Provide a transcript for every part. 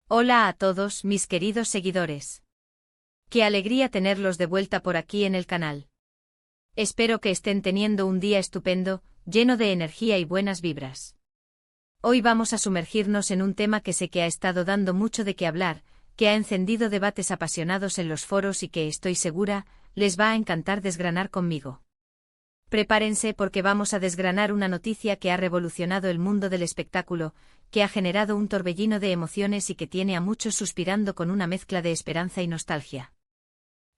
Hola a todos mis queridos seguidores. Qué alegría tenerlos de vuelta por aquí en el canal. Espero que estén teniendo un día estupendo, lleno de energía y buenas vibras. Hoy vamos a sumergirnos en un tema que sé que ha estado dando mucho de qué hablar, que ha encendido debates apasionados en los foros y que estoy segura, les va a encantar desgranar conmigo. Prepárense porque vamos a desgranar una noticia que ha revolucionado el mundo del espectáculo, que ha generado un torbellino de emociones y que tiene a muchos suspirando con una mezcla de esperanza y nostalgia.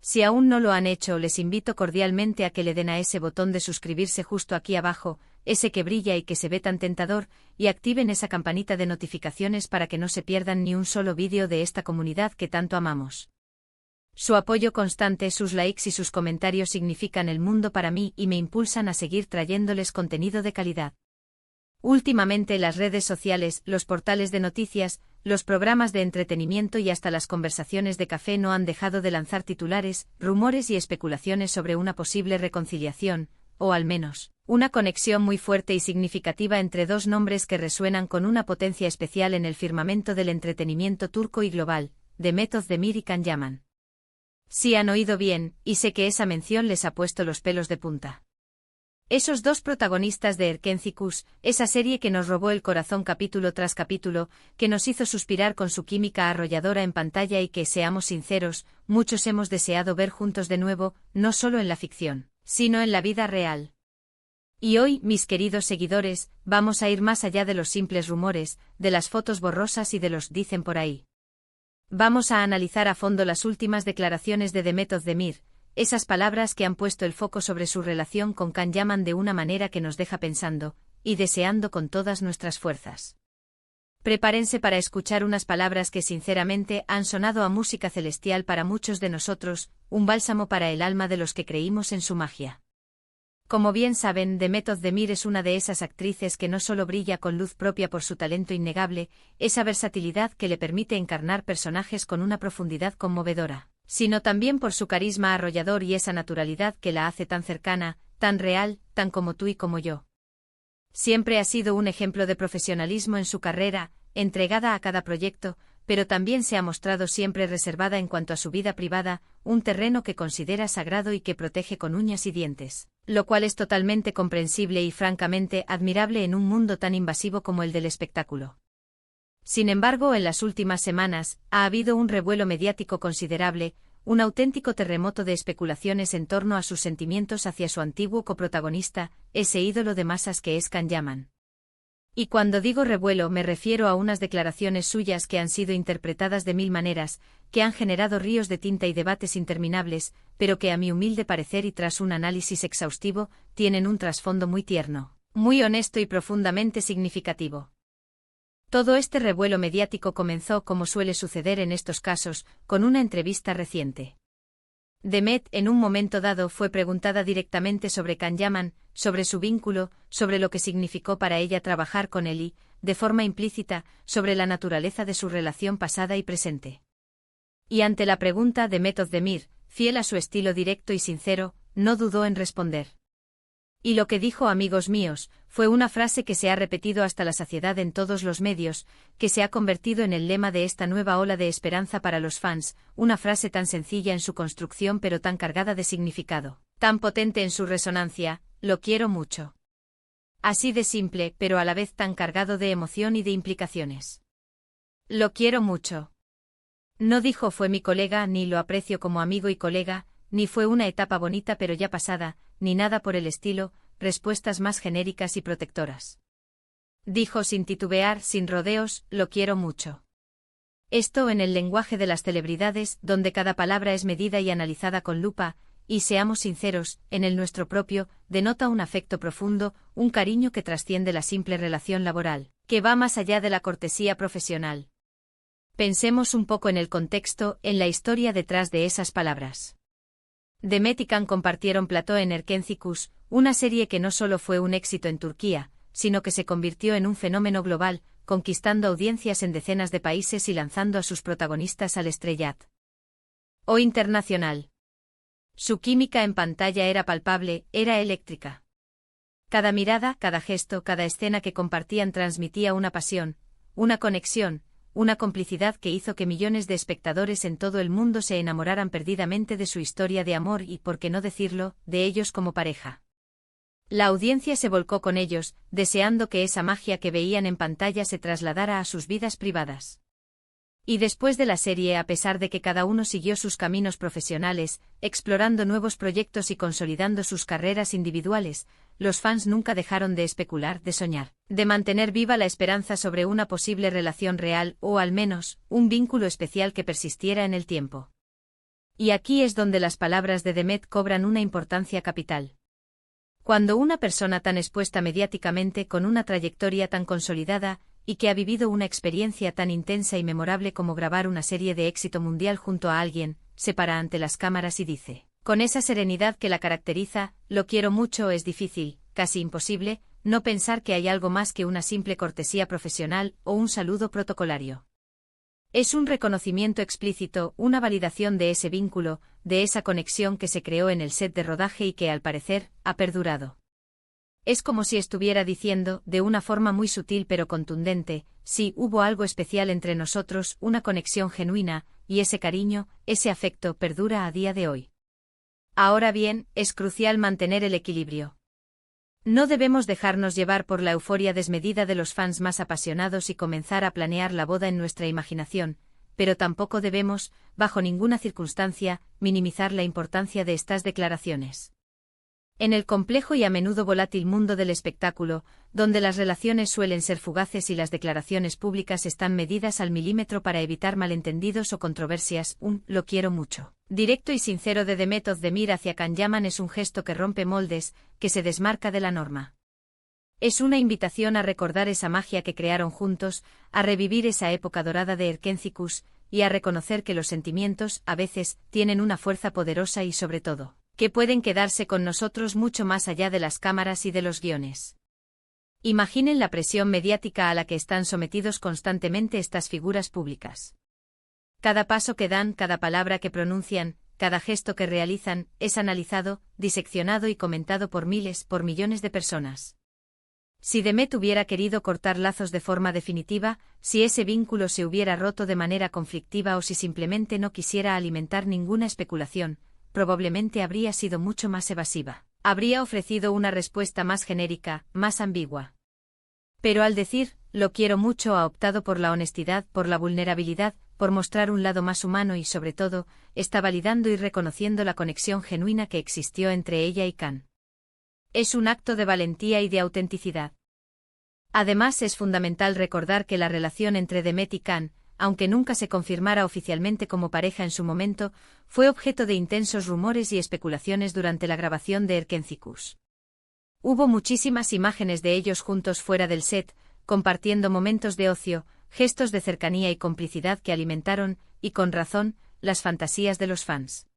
Si aún no lo han hecho, les invito cordialmente a que le den a ese botón de suscribirse justo aquí abajo, ese que brilla y que se ve tan tentador, y activen esa campanita de notificaciones para que no se pierdan ni un solo vídeo de esta comunidad que tanto amamos. Su apoyo constante, sus likes y sus comentarios significan el mundo para mí y me impulsan a seguir trayéndoles contenido de calidad. Últimamente las redes sociales, los portales de noticias, los programas de entretenimiento y hasta las conversaciones de café no han dejado de lanzar titulares, rumores y especulaciones sobre una posible reconciliación, o al menos, una conexión muy fuerte y significativa entre dos nombres que resuenan con una potencia especial en el firmamento del entretenimiento turco y global, Demet Özdemir y Can Yaman. Sí han oído bien, y sé que esa mención les ha puesto los pelos de punta. Esos dos protagonistas de Erkenci, esa serie que nos robó el corazón capítulo tras capítulo, que nos hizo suspirar con su química arrolladora en pantalla y que, seamos sinceros, muchos hemos deseado ver juntos de nuevo, no solo en la ficción, sino en la vida real. Y hoy, mis queridos seguidores, vamos a ir más allá de los simples rumores, de las fotos borrosas y de los dicen por ahí. Vamos a analizar a fondo las últimas declaraciones de Demet Özdemir, esas palabras que han puesto el foco sobre su relación con Can Yaman de una manera que nos deja pensando, y deseando con todas nuestras fuerzas. Prepárense para escuchar unas palabras que sinceramente han sonado a música celestial para muchos de nosotros, un bálsamo para el alma de los que creímos en su magia. Como bien saben, Demet Özdemir es una de esas actrices que no solo brilla con luz propia por su talento innegable, esa versatilidad que le permite encarnar personajes con una profundidad conmovedora, sino también por su carisma arrollador y esa naturalidad que la hace tan cercana, tan real, tan como tú y como yo. Siempre ha sido un ejemplo de profesionalismo en su carrera, entregada a cada proyecto, pero también se ha mostrado siempre reservada en cuanto a su vida privada, un terreno que considera sagrado y que protege con uñas y dientes, lo cual es totalmente comprensible y francamente admirable en un mundo tan invasivo como el del espectáculo. Sin embargo, en las últimas semanas, ha habido un revuelo mediático considerable, un auténtico terremoto de especulaciones en torno a sus sentimientos hacia su antiguo coprotagonista, ese ídolo de masas que es Can Yaman. Y cuando digo revuelo me refiero a unas declaraciones suyas que han sido interpretadas de mil maneras, que han generado ríos de tinta y debates interminables, pero que a mi humilde parecer y tras un análisis exhaustivo, tienen un trasfondo muy tierno, muy honesto y profundamente significativo. Todo este revuelo mediático comenzó, como suele suceder en estos casos, con una entrevista reciente. Demet, en un momento dado, fue preguntada directamente sobre Can Yaman, sobre su vínculo, sobre lo que significó para ella trabajar con él y, de forma implícita, sobre la naturaleza de su relación pasada y presente. Y ante la pregunta, Demet Özdemir, fiel a su estilo directo y sincero, no dudó en responder. Y lo que dijo, amigos míos, fue una frase que se ha repetido hasta la saciedad en todos los medios, que se ha convertido en el lema de esta nueva ola de esperanza para los fans, una frase tan sencilla en su construcción pero tan cargada de significado, tan potente en su resonancia: lo quiero mucho. Así de simple, pero a la vez tan cargado de emoción y de implicaciones. Lo quiero mucho. No dijo fue mi colega, ni lo aprecio como amigo y colega, ni fue una etapa bonita pero ya pasada, ni nada por el estilo, respuestas más genéricas y protectoras. Dijo sin titubear, sin rodeos: lo quiero mucho. Esto en el lenguaje de las celebridades, donde cada palabra es medida y analizada con lupa, y seamos sinceros, en el nuestro propio, denota un afecto profundo, un cariño que trasciende la simple relación laboral, que va más allá de la cortesía profesional. Pensemos un poco en el contexto, en la historia detrás de esas palabras. Demet y Can compartieron plató en Erkenci, una serie que no solo fue un éxito en Turquía, sino que se convirtió en un fenómeno global, conquistando audiencias en decenas de países y lanzando a sus protagonistas al estrellato internacional. Su química en pantalla era palpable, era eléctrica. Cada mirada, cada gesto, cada escena que compartían transmitía una pasión, una conexión, una complicidad que hizo que millones de espectadores en todo el mundo se enamoraran perdidamente de su historia de amor y, por qué no decirlo, de ellos como pareja. La audiencia se volcó con ellos, deseando que esa magia que veían en pantalla se trasladara a sus vidas privadas. Y después de la serie, a pesar de que cada uno siguió sus caminos profesionales, explorando nuevos proyectos y consolidando sus carreras individuales, los fans nunca dejaron de especular, de soñar, de mantener viva la esperanza sobre una posible relación real o, al menos, un vínculo especial que persistiera en el tiempo. Y aquí es donde las palabras de Demet cobran una importancia capital. Cuando una persona tan expuesta mediáticamente, con una trayectoria tan consolidada, y que ha vivido una experiencia tan intensa y memorable como grabar una serie de éxito mundial junto a alguien, se para ante las cámaras y dice, con esa serenidad que la caracteriza, lo quiero mucho, es difícil, casi imposible, no pensar que hay algo más que una simple cortesía profesional o un saludo protocolario. Es un reconocimiento explícito, una validación de ese vínculo, de esa conexión que se creó en el set de rodaje y que, al parecer, ha perdurado. Es como si estuviera diciendo, de una forma muy sutil pero contundente, sí, hubo algo especial entre nosotros, una conexión genuina, y ese cariño, ese afecto perdura a día de hoy. Ahora bien, es crucial mantener el equilibrio. No debemos dejarnos llevar por la euforia desmedida de los fans más apasionados y comenzar a planear la boda en nuestra imaginación, pero tampoco debemos, bajo ninguna circunstancia, minimizar la importancia de estas declaraciones. En el complejo y a menudo volátil mundo del espectáculo, donde las relaciones suelen ser fugaces y las declaraciones públicas están medidas al milímetro para evitar malentendidos o controversias, un «lo quiero mucho» directo y sincero de Demet Özdemir hacia Can Yaman es un gesto que rompe moldes, que se desmarca de la norma. Es una invitación a recordar esa magia que crearon juntos, a revivir esa época dorada de Erkencikus, y a reconocer que los sentimientos, a veces, tienen una fuerza poderosa y, sobre todo, que pueden quedarse con nosotros mucho más allá de las cámaras y de los guiones. Imaginen la presión mediática a la que están sometidos constantemente estas figuras públicas. Cada paso que dan, cada palabra que pronuncian, cada gesto que realizan, es analizado, diseccionado y comentado por miles, por millones de personas. Si Demet hubiera querido cortar lazos de forma definitiva, si ese vínculo se hubiera roto de manera conflictiva o si simplemente no quisiera alimentar ninguna especulación, probablemente habría sido mucho más evasiva. Habría ofrecido una respuesta más genérica, más ambigua. Pero al decir, lo quiero mucho, ha optado por la honestidad, por la vulnerabilidad, por mostrar un lado más humano y, sobre todo, está validando y reconociendo la conexión genuina que existió entre ella y Can. Es un acto de valentía y de autenticidad. Además, es fundamental recordar que la relación entre Demet y Can, aunque nunca se confirmara oficialmente como pareja en su momento, fue objeto de intensos rumores y especulaciones durante la grabación de Erkencikus. Hubo muchísimas imágenes de ellos juntos fuera del set, compartiendo momentos de ocio, gestos de cercanía y complicidad que alimentaron, y con razón, las fantasías de los fans.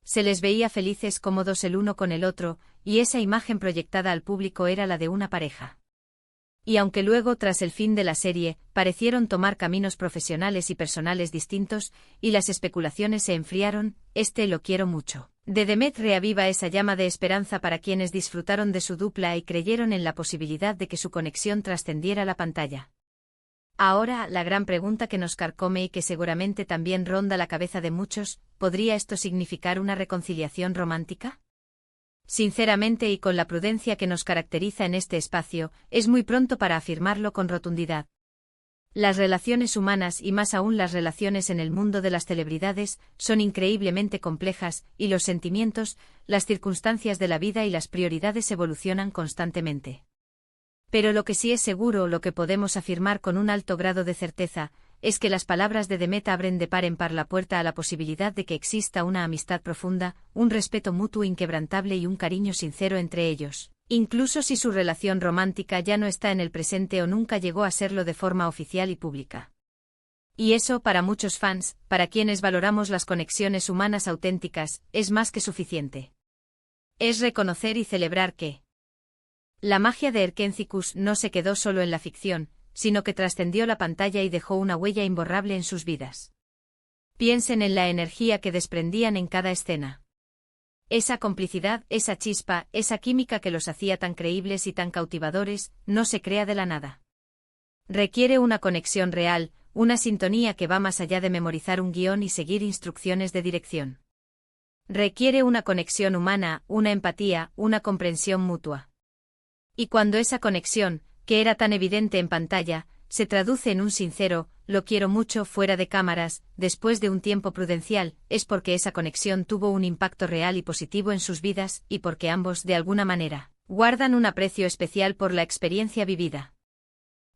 Se les veía felices, cómodos el uno con el otro, y esa imagen proyectada al público era la de una pareja. Y aunque luego, tras el fin de la serie, parecieron tomar caminos profesionales y personales distintos, y las especulaciones se enfriaron, lo quiero mucho de Demet reaviva esa llama de esperanza para quienes disfrutaron de su dupla y creyeron en la posibilidad de que su conexión trascendiera la pantalla. Ahora, la gran pregunta que nos carcome y que seguramente también ronda la cabeza de muchos, ¿podría esto significar una reconciliación romántica? Sinceramente y con la prudencia que nos caracteriza en este espacio, es muy pronto para afirmarlo con rotundidad. Las relaciones humanas y más aún las relaciones en el mundo de las celebridades son increíblemente complejas y los sentimientos, las circunstancias de la vida y las prioridades evolucionan constantemente. Pero lo que sí es seguro, lo que podemos afirmar con un alto grado de certeza, es que las palabras de Demet abren de par en par la puerta a la posibilidad de que exista una amistad profunda, un respeto mutuo inquebrantable y un cariño sincero entre ellos, incluso si su relación romántica ya no está en el presente o nunca llegó a serlo de forma oficial y pública. Y eso, para muchos fans, para quienes valoramos las conexiones humanas auténticas, es más que suficiente. Es reconocer y celebrar que la magia de Erkencikus no se quedó solo en la ficción, sino que trascendió la pantalla y dejó una huella imborrable en sus vidas. Piensen en la energía que desprendían en cada escena. Esa complicidad, esa chispa, esa química que los hacía tan creíbles y tan cautivadores, no se crea de la nada. Requiere una conexión real, una sintonía que va más allá de memorizar un guión y seguir instrucciones de dirección. Requiere una conexión humana, una empatía, una comprensión mutua. Y cuando esa conexión, que era tan evidente en pantalla, se traduce en un sincero, lo quiero mucho fuera de cámaras, después de un tiempo prudencial, es porque esa conexión tuvo un impacto real y positivo en sus vidas, y porque ambos, de alguna manera, guardan un aprecio especial por la experiencia vivida.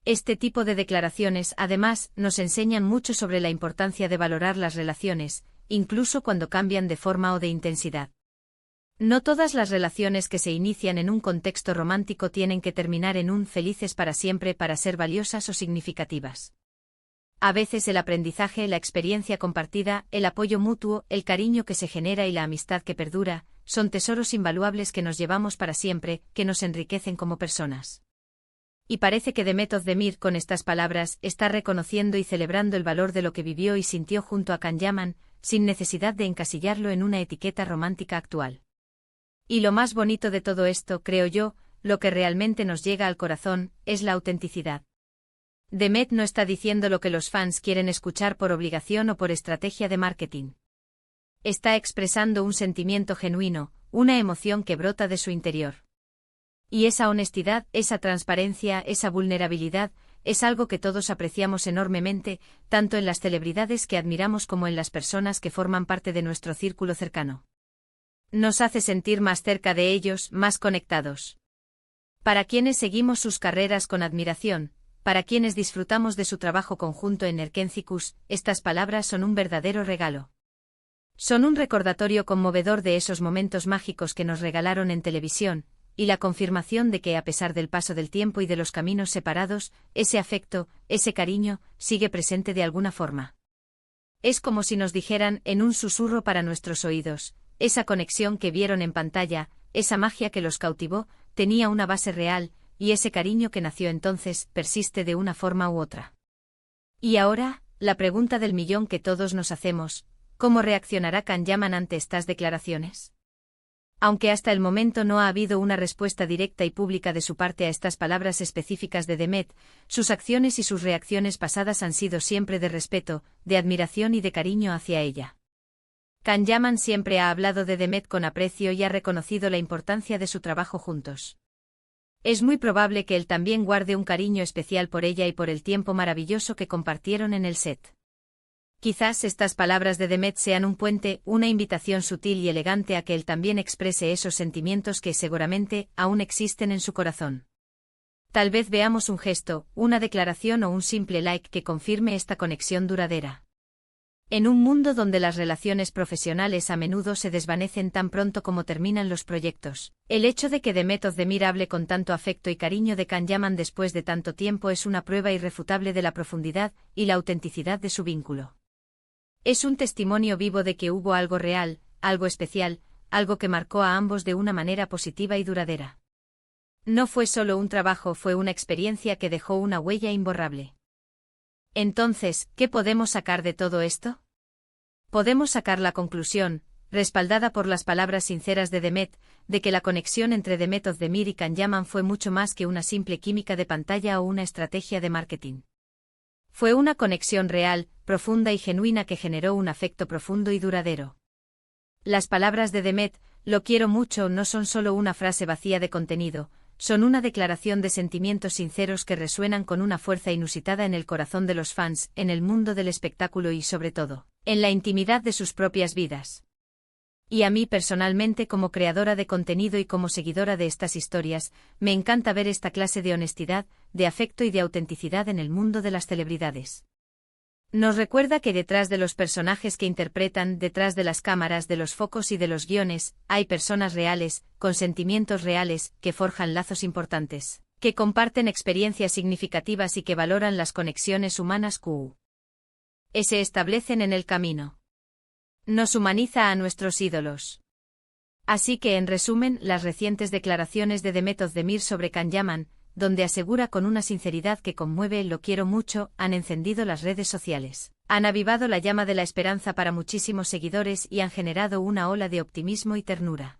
Este tipo de declaraciones, además, nos enseñan mucho sobre la importancia de valorar las relaciones, incluso cuando cambian de forma o de intensidad. No todas las relaciones que se inician en un contexto romántico tienen que terminar en un felices para siempre para ser valiosas o significativas. A veces el aprendizaje, la experiencia compartida, el apoyo mutuo, el cariño que se genera y la amistad que perdura, son tesoros invaluables que nos llevamos para siempre, que nos enriquecen como personas. Y parece que Demet Özdemir con estas palabras está reconociendo y celebrando el valor de lo que vivió y sintió junto a Can Yaman, sin necesidad de encasillarlo en una etiqueta romántica actual. Y lo más bonito de todo esto, creo yo, lo que realmente nos llega al corazón, es la autenticidad. Demet no está diciendo lo que los fans quieren escuchar por obligación o por estrategia de marketing. Está expresando un sentimiento genuino, una emoción que brota de su interior. Y esa honestidad, esa transparencia, esa vulnerabilidad, es algo que todos apreciamos enormemente, tanto en las celebridades que admiramos como en las personas que forman parte de nuestro círculo cercano. Nos hace sentir más cerca de ellos, más conectados. Para quienes seguimos sus carreras con admiración, para quienes disfrutamos de su trabajo conjunto en Erkencikus, estas palabras son un verdadero regalo. Son un recordatorio conmovedor de esos momentos mágicos que nos regalaron en televisión, y la confirmación de que a pesar del paso del tiempo y de los caminos separados, ese afecto, ese cariño, sigue presente de alguna forma. Es como si nos dijeran, en un susurro para nuestros oídos, esa conexión que vieron en pantalla, esa magia que los cautivó, tenía una base real, y ese cariño que nació entonces, persiste de una forma u otra. Y ahora, la pregunta del millón que todos nos hacemos, ¿cómo reaccionará Can Yaman ante estas declaraciones? Aunque hasta el momento no ha habido una respuesta directa y pública de su parte a estas palabras específicas de Demet, sus acciones y sus reacciones pasadas han sido siempre de respeto, de admiración y de cariño hacia ella. Can Yaman siempre ha hablado de Demet con aprecio y ha reconocido la importancia de su trabajo juntos. Es muy probable que él también guarde un cariño especial por ella y por el tiempo maravilloso que compartieron en el set. Quizás estas palabras de Demet sean un puente, una invitación sutil y elegante a que él también exprese esos sentimientos que seguramente aún existen en su corazón. Tal vez veamos un gesto, una declaración o un simple like que confirme esta conexión duradera. En un mundo donde las relaciones profesionales a menudo se desvanecen tan pronto como terminan los proyectos, el hecho de que Demet Özdemir hable con tanto afecto y cariño de Can Yaman después de tanto tiempo es una prueba irrefutable de la profundidad y la autenticidad de su vínculo. Es un testimonio vivo de que hubo algo real, algo especial, algo que marcó a ambos de una manera positiva y duradera. No fue solo un trabajo, fue una experiencia que dejó una huella imborrable. Entonces, ¿qué podemos sacar de todo esto? Podemos sacar la conclusión, respaldada por las palabras sinceras de Demet, de que la conexión entre Demet Özdemir y Can Yaman fue mucho más que una simple química de pantalla o una estrategia de marketing. Fue una conexión real, profunda y genuina que generó un afecto profundo y duradero. Las palabras de Demet, lo quiero mucho, no son solo una frase vacía de contenido, son una declaración de sentimientos sinceros que resuenan con una fuerza inusitada en el corazón de los fans, en el mundo del espectáculo y sobre todo, en la intimidad de sus propias vidas. Y a mí personalmente como creadora de contenido y como seguidora de estas historias, me encanta ver esta clase de honestidad, de afecto y de autenticidad en el mundo de las celebridades. Nos recuerda que detrás de los personajes que interpretan, detrás de las cámaras, de los focos y de los guiones, hay personas reales, con sentimientos reales, que forjan lazos importantes, que comparten experiencias significativas y que valoran las conexiones humanas que se establecen en el camino. Nos humaniza a nuestros ídolos. Así que en resumen, las recientes declaraciones de Demet Özdemir sobre Can Yaman, donde asegura con una sinceridad que conmueve el lo quiero mucho, han encendido las redes sociales, han avivado la llama de la esperanza para muchísimos seguidores y han generado una ola de optimismo y ternura.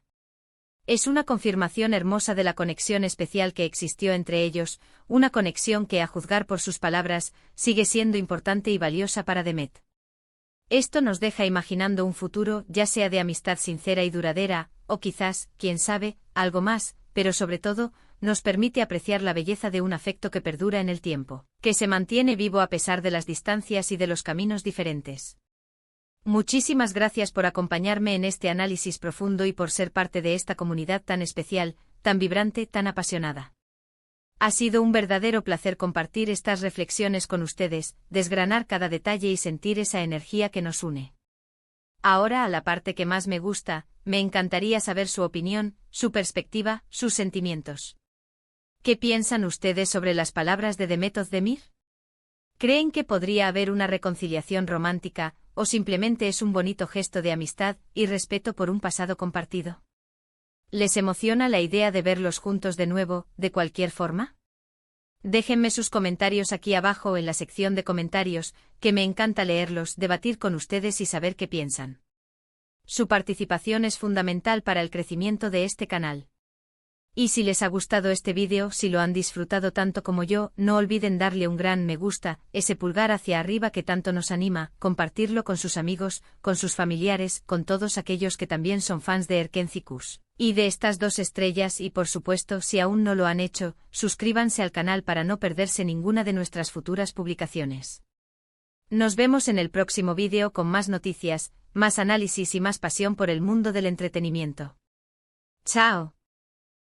Es una confirmación hermosa de la conexión especial que existió entre ellos, una conexión que, a juzgar por sus palabras, sigue siendo importante y valiosa para Demet. Esto nos deja imaginando un futuro, ya sea de amistad sincera y duradera, o quizás, quién sabe, algo más, pero sobre todo, nos permite apreciar la belleza de un afecto que perdura en el tiempo, que se mantiene vivo a pesar de las distancias y de los caminos diferentes. Muchísimas gracias por acompañarme en este análisis profundo y por ser parte de esta comunidad tan especial, tan vibrante, tan apasionada. Ha sido un verdadero placer compartir estas reflexiones con ustedes, desgranar cada detalle y sentir esa energía que nos une. Ahora a la parte que más me gusta, me encantaría saber su opinión, su perspectiva, sus sentimientos. ¿Qué piensan ustedes sobre las palabras de Demet Özdemir? ¿Creen que podría haber una reconciliación romántica, o simplemente es un bonito gesto de amistad y respeto por un pasado compartido? ¿Les emociona la idea de verlos juntos de nuevo, de cualquier forma? Déjenme sus comentarios aquí abajo en la sección de comentarios, que me encanta leerlos, debatir con ustedes y saber qué piensan. Su participación es fundamental para el crecimiento de este canal. Y si les ha gustado este vídeo, si lo han disfrutado tanto como yo, no olviden darle un gran me gusta, ese pulgar hacia arriba que tanto nos anima, compartirlo con sus amigos, con sus familiares, con todos aquellos que también son fans de Erken Cikus. Y de estas 2 estrellas y por supuesto, si aún no lo han hecho, suscríbanse al canal para no perderse ninguna de nuestras futuras publicaciones. Nos vemos en el próximo vídeo con más noticias, más análisis y más pasión por el mundo del entretenimiento. ¡Chao!